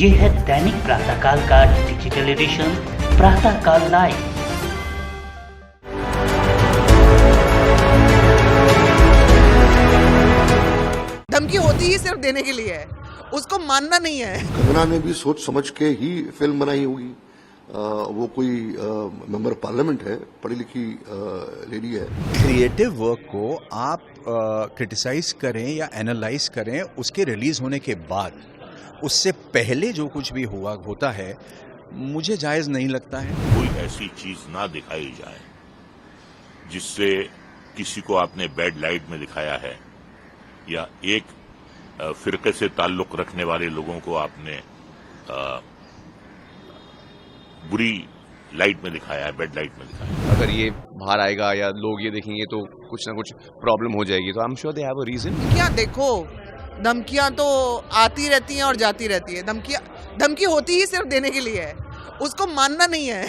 ये है दैनिक प्रातःकाल का डिजिटल एडिशन प्रातःकाल लाइव। धमकी होती ही सिर्फ देने के लिए है, उसको मानना नहीं है। कंगना ने भी सोच समझ के ही फिल्म बनाई होगी। वो कोई मेंबर पार्लियामेंट है, पढ़ी लिखी लेडी है। क्रिएटिव वर्क को आप क्रिटिसाइज करें या एनालाइज करें उसके रिलीज होने के बाद, उससे पहले जो कुछ भी होता है मुझे जायज नहीं लगता है। कोई ऐसी चीज ना दिखाई जाए जिससे किसी को आपने बैड लाइट में दिखाया है या एक फिरके से ताल्लुक रखने वाले लोगों को आपने बुरी लाइट में दिखाया है, बैड लाइट में दिखाया है। अगर ये बाहर आएगा या लोग ये देखेंगे तो कुछ ना कुछ प्रॉब्लम हो जाएगी, तो I am sure they have a reason. क्या देखो, धमकियां तो आती रहती हैं और जाती रहती है। धमकी होती ही सिर्फ देने के लिए है, उसको मानना नहीं है।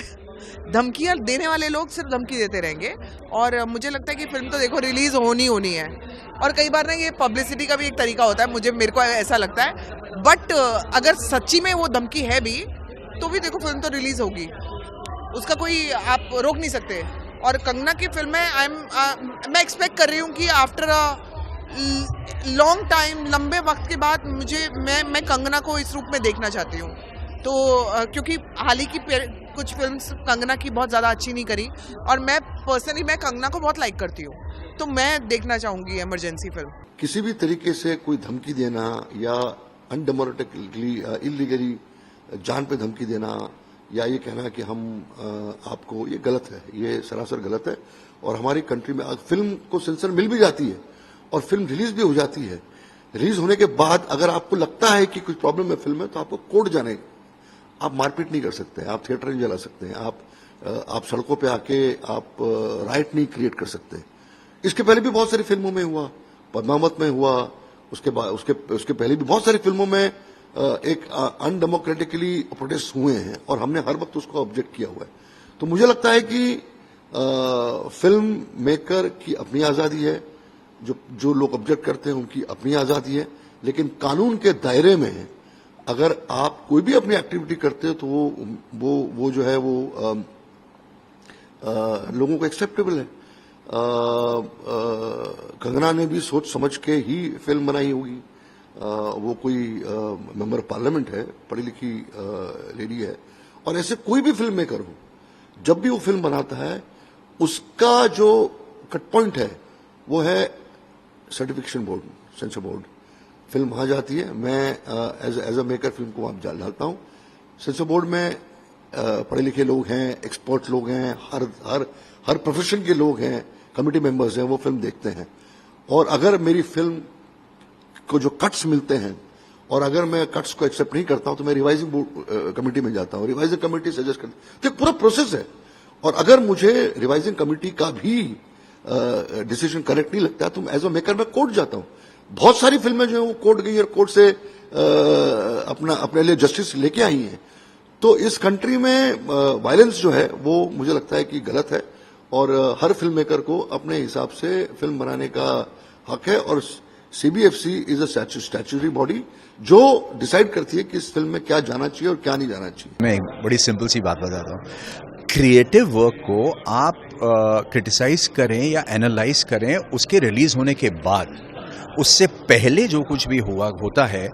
धमकियां देने वाले लोग सिर्फ धमकी देते रहेंगे। और मुझे लगता है कि फिल्म तो देखो रिलीज होनी है। और कई बार ना ये पब्लिसिटी का भी एक तरीका होता है, मेरे को ऐसा लगता है। बट अगर सच्ची में वो धमकी है भी तो भी देखो फिल्म तो रिलीज होगी, उसका कोई आप रोक नहीं सकते। और कंगना की फिल्म है, मैं एक्सपेक्ट कर रही हूँ कि आफ्टर लॉन्ग टाइम, लंबे वक्त के बाद मैं कंगना को इस रूप में देखना चाहती हूँ। तो क्योंकि हाल ही की कुछ फिल्म्स कंगना की बहुत ज़्यादा अच्छी नहीं करी, और मैं पर्सनली कंगना को बहुत लाइक करती हूँ, तो मैं देखना चाहूँगी इमरजेंसी फिल्म। किसी भी तरीके से कोई धमकी देना या अनडेमोक्रेटिकली इलीगली जान पे धमकी देना या ये कहना कि हम आपको, ये गलत है, ये सरासर गलत है। और हमारी कंट्री में फिल्म को सेंसर मिल भी जाती है और फिल्म रिलीज भी हो जाती है। रिलीज होने के बाद अगर आपको लगता है कि कुछ प्रॉब्लम है फिल्म में, तो आपको कोर्ट जाने, आप मारपीट नहीं कर सकते, आप थिएटर नहीं जला सकते हैं, आप सड़कों पे आके आप राइट नहीं क्रिएट कर सकते। इसके पहले भी बहुत सारी फिल्मों में हुआ, पद्मावत में हुआ, उसके पहले भी बहुत सारी फिल्मों में एक अनडेमोक्रेटिकली प्रोटेस्ट हुए हैं और हमने हर वक्त उसको ऑब्जेक्ट किया हुआ है। तो मुझे लगता है कि फिल्म मेकर की अपनी आजादी है, जो लोग ऑब्जेक्ट करते हैं उनकी अपनी आजादी है, लेकिन कानून के दायरे में अगर आप कोई भी अपनी एक्टिविटी करते हो तो वो जो है वो लोगों को एक्सेप्टेबल है। कंगना ने भी सोच समझ के ही फिल्म बनाई होगी। वो कोई मेंबर पार्लियामेंट है, पढ़ी लिखी लेडी है। और ऐसे कोई भी फिल्म मेकर हो, जब भी वो फिल्म बनाता है उसका जो कट पॉइंट है वो है certification board, sensor board. Film वहां जाती है, मैं एज अ मेकर फिल्म को वहां डालता हूं। सेंसर बोर्ड में पढ़े लिखे लोग हैं, एक्सपर्ट लोग हैं, हर प्रोफेशन के लोग हैं, कमिटी मेंबर्स हैं, वो फिल्म देखते हैं। और अगर मेरी फिल्म को जो कट्स मिलते हैं और अगर मैं कट्स को एक्सेप्ट नहीं करता हूं तो मैं रिवाइजिंग बोर्ड कमेटी में जाता हूं, रिवाइजिंग कमेटी सजेस्ट करती है। तो एक पूरा प्रोसेस है। और अगर मुझे रिवाइजिंग कमेटी का भी डिसीजन करेक्ट नहीं लगता तो एज अ मेकर मैं कोर्ट जाता हूं। बहुत सारी फिल्में जो है वो कोर्ट गई और कोर्ट से अपने लिए जस्टिस लेके आई हैं। तो इस कंट्री में वायलेंस जो है वो मुझे लगता है कि गलत है और हर फिल्म मेकर को अपने हिसाब से फिल्म बनाने का हक है। और CBFC is a statutory body जो डिसाइड करती है कि इस फिल्म में क्या जाना चाहिए और क्या नहीं जाना चाहिए। मैं एक बड़ी सिंपल सी बात बताता हूँ। क्रिएटिव वर्क को आप क्रिटिसाइज करें या एनालाइज करें उसके रिलीज होने के बाद, उससे पहले जो कुछ भी होता है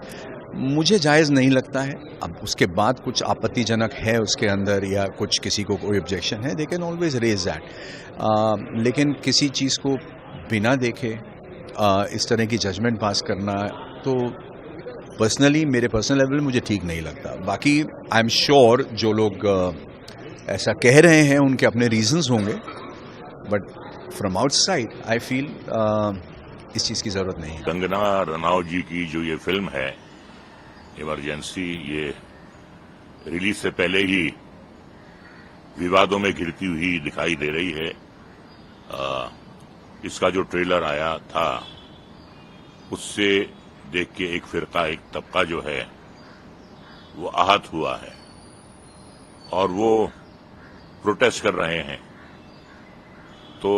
मुझे जायज़ नहीं लगता है। अब उसके बाद कुछ आपत्तिजनक है उसके अंदर या कुछ किसी को कोई ऑब्जेक्शन है, they can always raise that. लेकिन किसी चीज़ को बिना देखे इस तरह की जजमेंट पास करना तो पर्सनली, मेरे पर्सनल लेवल मुझे ठीक नहीं लगता। बाकी आई एम श्योर जो लोग ऐसा कह रहे हैं उनके अपने रीजंस होंगे, but from outside I feel इस चीज़ की ज़रूरत नहीं है। कंगना रनौत जी की जो ये फिल्म है इमरजेंसी, ये रिलीज से पहले ही विवादों में घिरती हुई दिखाई दे रही है। इसका जो ट्रेलर आया था उससे देख के एक फिरका, एक तबका जो है वो आहत हुआ है और वो प्रोटेस्ट कर रहे हैं। तो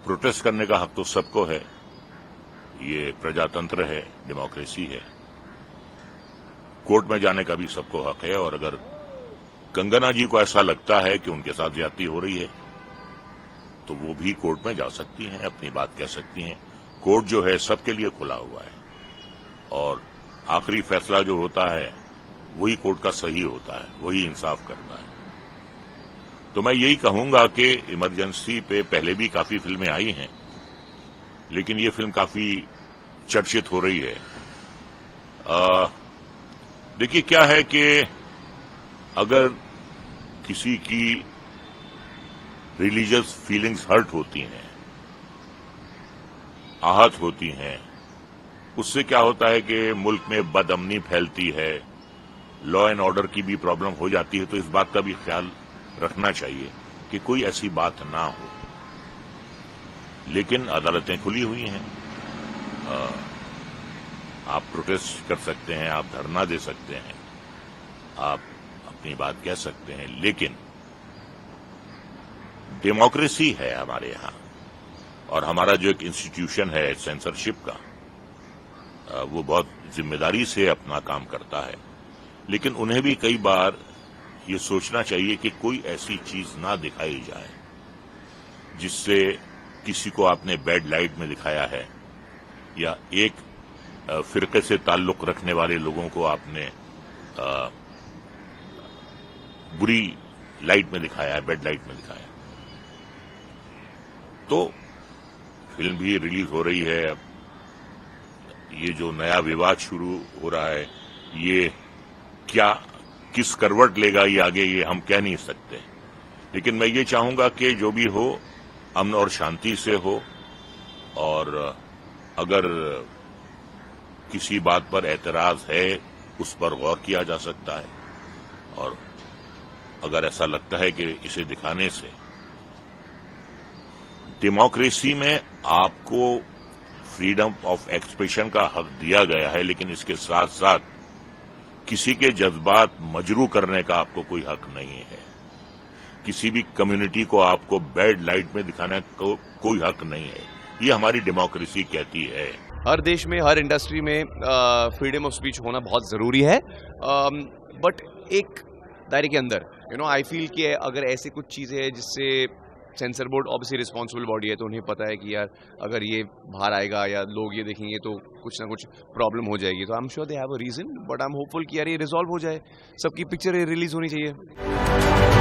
प्रोटेस्ट करने का हक तो सबको है, ये प्रजातंत्र है, डेमोक्रेसी है। कोर्ट में जाने का भी सबको हक है, और अगर कंगना जी को ऐसा लगता है कि उनके साथ ज्यादती हो रही है तो वो भी कोर्ट में जा सकती हैं, अपनी बात कह सकती हैं। कोर्ट जो है सबके लिए खुला हुआ है और आखिरी फैसला जो होता है वही कोर्ट का सही होता है, वही इंसाफ करता है। तो मैं यही कहूंगा कि इमरजेंसी पे पहले भी काफी फिल्में आई हैं, लेकिन ये फिल्म काफी चर्चित हो रही है। देखिए क्या है कि अगर किसी की रिलीजियस फीलिंग्स हर्ट होती हैं, आहत होती हैं, उससे क्या होता है कि मुल्क में बदअमनी फैलती है, लॉ एंड ऑर्डर की भी प्रॉब्लम हो जाती है। तो इस बात का भी ख्याल रखना चाहिए कि कोई ऐसी बात ना हो। लेकिन अदालतें खुली हुई हैं, आप प्रोटेस्ट कर सकते हैं, आप धरना दे सकते हैं, आप अपनी बात कह सकते हैं, लेकिन डेमोक्रेसी है हमारे यहाँ, और हमारा जो एक इंस्टीट्यूशन है सेंसरशिप का, वो बहुत जिम्मेदारी से अपना काम करता है। लेकिन उन्हें भी कई बार ये सोचना चाहिए कि कोई ऐसी चीज ना दिखाई जाए जिससे किसी को आपने बैड लाइट में दिखाया है, या एक फिरके से ताल्लुक रखने वाले लोगों को आपने बुरी लाइट में दिखाया है, बैड लाइट में दिखाया है। तो फिल्म भी रिलीज हो रही है। अब ये जो नया विवाद शुरू हो रहा है, ये क्या किस करवट लेगा ये आगे, ये हम कह नहीं सकते। लेकिन मैं ये चाहूंगा कि जो भी हो अमन और शांति से हो, और अगर किसी बात पर एतराज है उस पर गौर किया जा सकता है, और अगर ऐसा लगता है कि इसे दिखाने से डेमोक्रेसी में आपको फ्रीडम ऑफ एक्सप्रेशन का हक दिया गया है, लेकिन इसके साथ साथ किसी के जज्बात मजरू करने का आपको कोई हक नहीं है। किसी भी कम्युनिटी को आपको बैड लाइट में दिखाने को कोई हक नहीं है। ये हमारी डेमोक्रेसी कहती है। हर देश में, हर इंडस्ट्री में फ्रीडम ऑफ स्पीच होना बहुत ज़रूरी है, बट एक दायरे के अंदर। आई फील कि अगर ऐसी कुछ चीज़ें हैं जिससे sensor board obviously responsible body है, तो उन्हें पता है कि यार अगर ये बाहर आएगा या लोग ये देखेंगे तो कुछ ना कुछ प्रॉब्लम हो जाएगी। तो I am sure they have a reason, but I am hopeful कि यार ये रिजॉल्व हो जाए, सबकी पिक्चर रिलीज होनी चाहिए।